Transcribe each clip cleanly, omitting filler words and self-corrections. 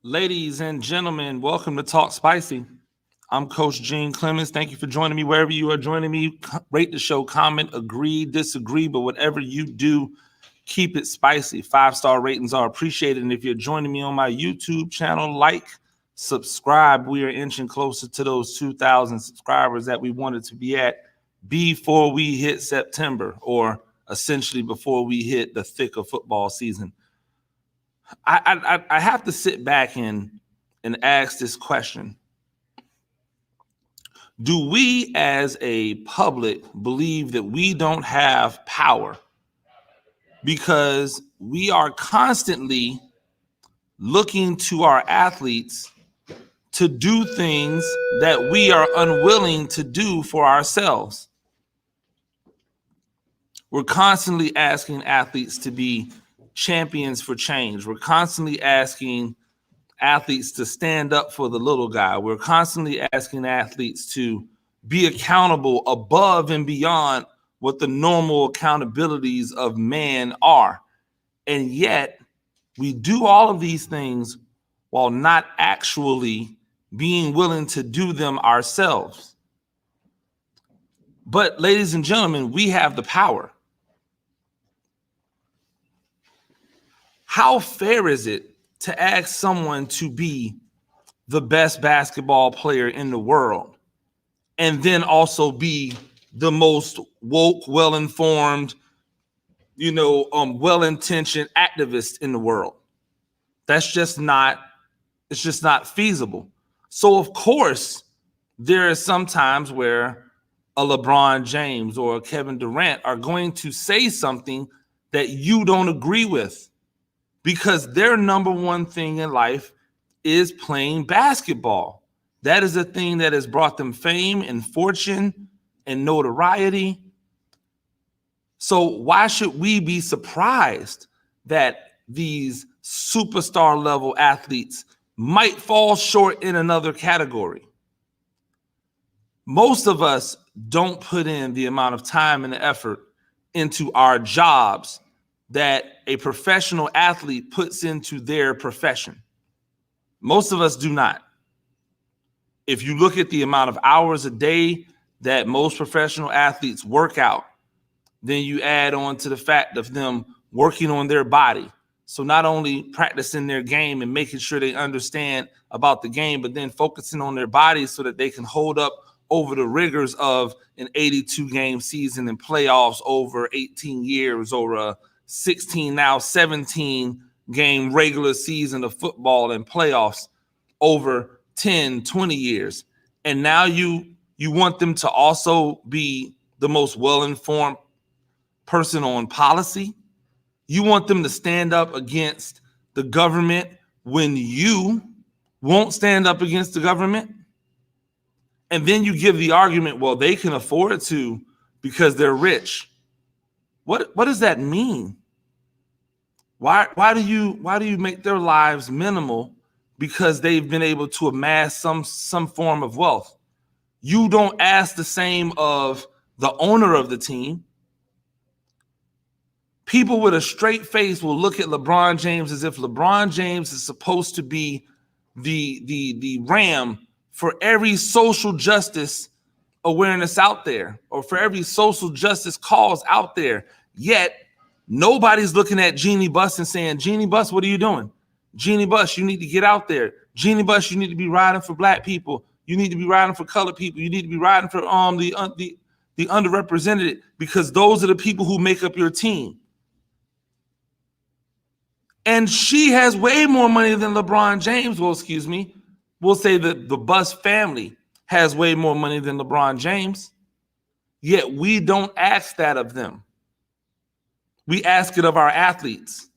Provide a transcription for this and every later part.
Ladies and gentlemen, welcome to Talk Spicy. I'm Coach Gene Clemens. Thank you for joining me wherever you are joining me. Rate the show, comment, agree, disagree, but whatever you do, keep it spicy. 5-star ratings are appreciated. And if you're joining me on my YouTube channel, like, subscribe. We are inching closer to those 2,000 subscribers that we wanted to be at before we hit September, or essentially before we hit the thick of football season. I have to sit back and ask this question. Do we as a public believe that we don't have power because we are constantly looking to our athletes to do things that we are unwilling to do for ourselves? We're constantly asking athletes to be champions for change. We're constantly asking athletes to stand up for the little guy. We're constantly asking athletes to be accountable above and beyond what the normal accountabilities of man are. And yet, we do all of these things while not actually being willing to do them ourselves. But, ladies and gentlemen, we have the power. How fair is it to ask someone to be the best basketball player in the world and then also be the most woke, well-informed, well-intentioned activist in the world? It's just not feasible. So of course, there are some times where a LeBron James or a Kevin Durant are going to say something that you don't agree with, because their number one thing in life is playing basketball. That is a thing that has brought them fame and fortune and notoriety. So why should we be surprised that these superstar level athletes might fall short in another category? Most of us don't put in the amount of time and effort into our jobs that a professional athlete puts into their profession. Most of us do not. If you look at the amount of hours a day that most professional athletes work out, then you add on to the fact of them working on their body. So not only practicing their game and making sure they understand about the game, but then focusing on their bodies so that they can hold up over the rigors of an 82-game season and playoffs over 18 years, or a 16, now 17-game regular season of football and playoffs over 10, 20 years. And now you want them to also be the most well-informed person on policy. You want them to stand up against the government when you won't stand up against the government. And then you give the argument, well, they can afford to because they're rich. What does that mean? Why do you make their lives minimal because they've been able to amass some form of wealth? You don't ask the same of the owner of the team. People with a straight face will look at LeBron James as if LeBron James is supposed to be the ram for every social justice awareness out there, or for every social justice cause out there. Yet nobody's looking at Jeannie Buss and saying, Jeannie Buss, what are you doing? Jeannie Buss, you need to get out there. Jeannie Buss, you need to be riding for black people. You need to be riding for colored people. You need to be riding for the underrepresented, because those are the people who make up your team. And she has way more money than LeBron James. Well, excuse me. We'll say that the Buss family has way more money than LeBron James. Yet we don't ask that of them. We ask it of our athletes.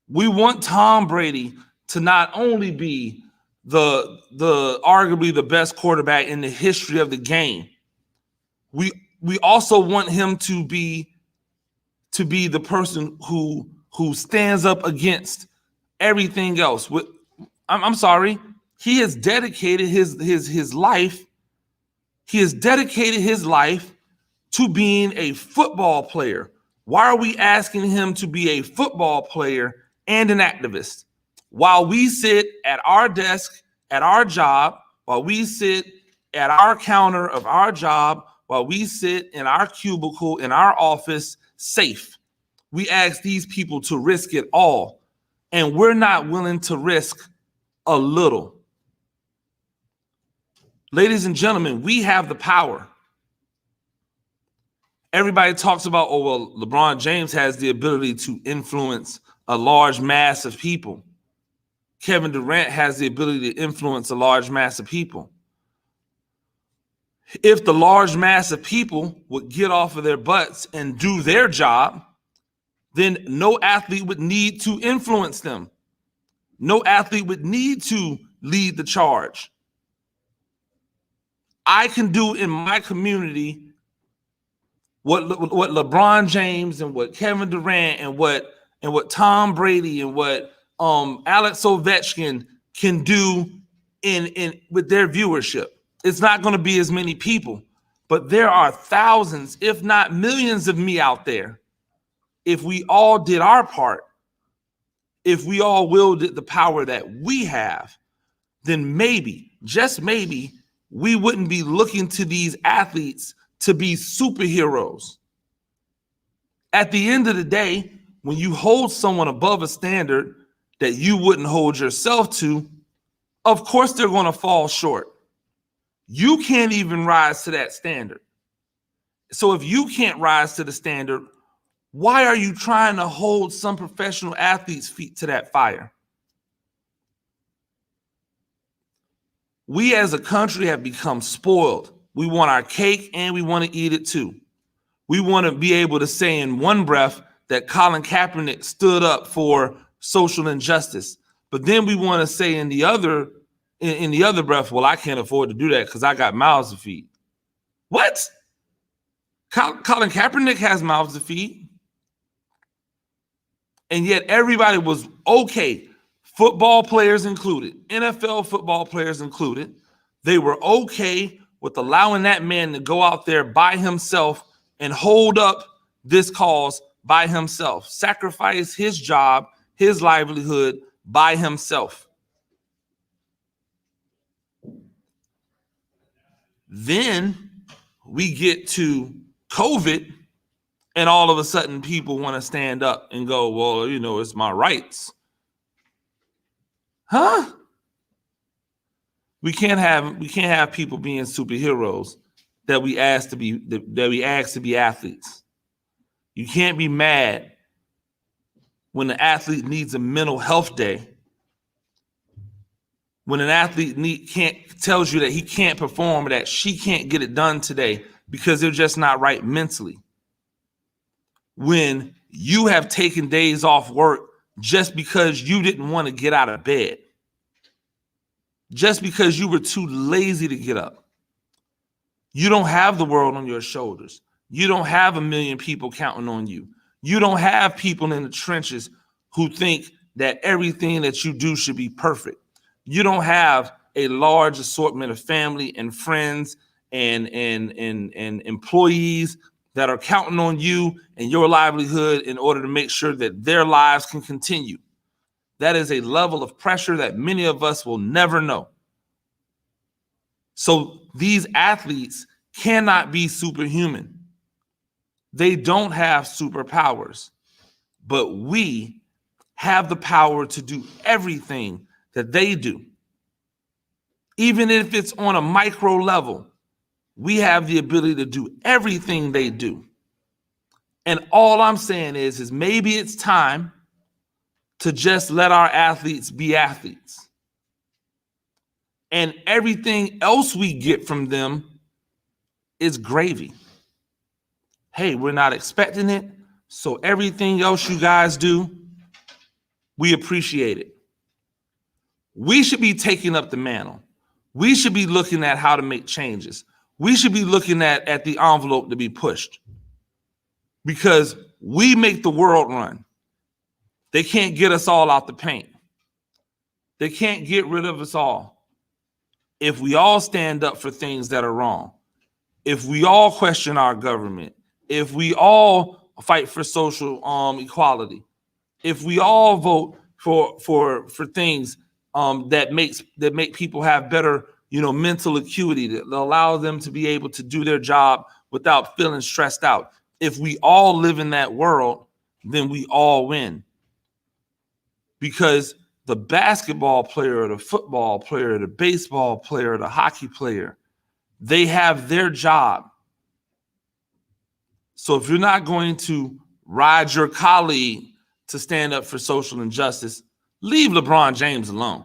We want Tom Brady to not only be the arguably the best quarterback in the history of the game. We also want him to be the person who stands up against everything else. I'm sorry. He has dedicated his life. He has dedicated his life to being a football player. Why are we asking him to be a football player and an activist? while we sit at our desk, at our job, while we sit at our counter of our job, while we sit in our cubicle, in our office, safe. We ask these people to risk it all, and we're not willing to risk a little. Ladies and gentlemen, we have the power. Everybody talks about, oh, well, LeBron James has the ability to influence a large mass of people. Kevin Durant has the ability to influence a large mass of people. If the large mass of people would get off of their butts and do their job, then no athlete would need to influence them. No athlete would need to lead the charge. I can do in my community what LeBron James and what Kevin Durant and what Tom Brady and what Alex Ovechkin can do in with their viewership. It's not going to be as many people, but there are thousands, if not millions of me out there. If we all did our part, if we all wielded the power that we have, then maybe, just maybe, we wouldn't be looking to these athletes to be superheroes. At the end of the day, when you hold someone above a standard that you wouldn't hold yourself to, of course they're going to fall short. You can't even rise to that standard. So if you can't rise to the standard, why are you trying to hold some professional athletes' feet to that fire? We as a country have become spoiled. We want our cake and we want to eat it too. We want to be able to say in one breath that Colin Kaepernick stood up for social injustice. But then we want to say in the other breath, well, I can't afford to do that because I got mouths to feed. What? Colin Kaepernick has mouths to feed. And yet everybody was okay, football players included, NFL football players included. They were okay with allowing that man to go out there by himself and hold up this cause by himself, sacrifice his job, his livelihood by himself. Then we get to COVID, and all of a sudden people want to stand up and go, well, you know, it's my rights. Huh? We can't have people being superheroes that we ask to be athletes. You can't be mad when the athlete needs a mental health day. When an athlete tells you that he can't perform or that she can't get it done today because they're just not right mentally. When you have taken days off work just because you didn't want to get out of bed. Just because you were too lazy to get up. You don't have the world on your shoulders. You don't have 1 million people counting on you. You don't have people in the trenches who think that everything that you do should be perfect. You don't have a large assortment of family and friends and employees that are counting on you and your livelihood in order to make sure that their lives can continue. That is a level of pressure that many of us will never know. So these athletes cannot be superhuman. They don't have superpowers, but we have the power to do everything that they do. Even if it's on a micro level, we have the ability to do everything they do. And all I'm saying is maybe it's time to just let our athletes be athletes. And everything else we get from them is gravy. Hey, we're not expecting it, so everything else you guys do, we appreciate it. We should be taking up the mantle. We should be looking at how to make changes. We should be looking at the envelope to be pushed. Because we make the world run. They can't get us all out the paint. They can't get rid of us all. If we all stand up for things that are wrong, if we all question our government, if we all fight for social equality, if we all vote for things that make people have better, mental acuity, that allow them to be able to do their job without feeling stressed out. If we all live in that world, then we all win. Because the basketball player or the football player or the baseball player or the hockey player, they have their job. So if you're not going to ride your colleague to stand up for social injustice, leave LeBron James alone.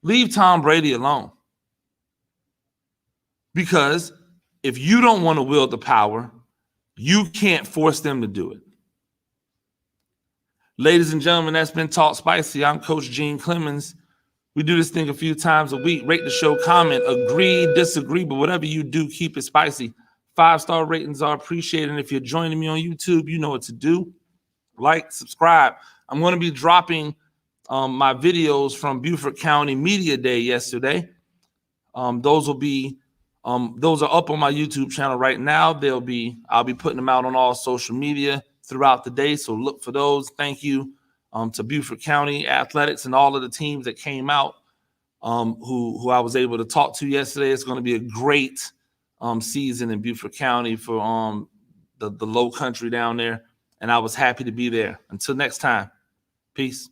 Leave Tom Brady alone. Because if you don't want to wield the power, you can't force them to do it. Ladies and gentlemen, that's been Talk Spicy. I'm Coach Gene Clemens. We do this thing a few times a week. Rate the show, comment, agree, disagree, but whatever you do, keep it spicy. 5-star ratings are appreciated. And if you're joining me on YouTube, you know what to do. Like, subscribe. I'm going to be dropping my videos from Beaufort County Media Day yesterday. Those are up on my YouTube channel right now. I'll be putting them out on all social media throughout the day. So look for those. Thank you to Beaufort County Athletics and all of the teams that came out who I was able to talk to yesterday. It's going to be a great season in Beaufort County for the low country down there. And I was happy to be there. Until next time, peace.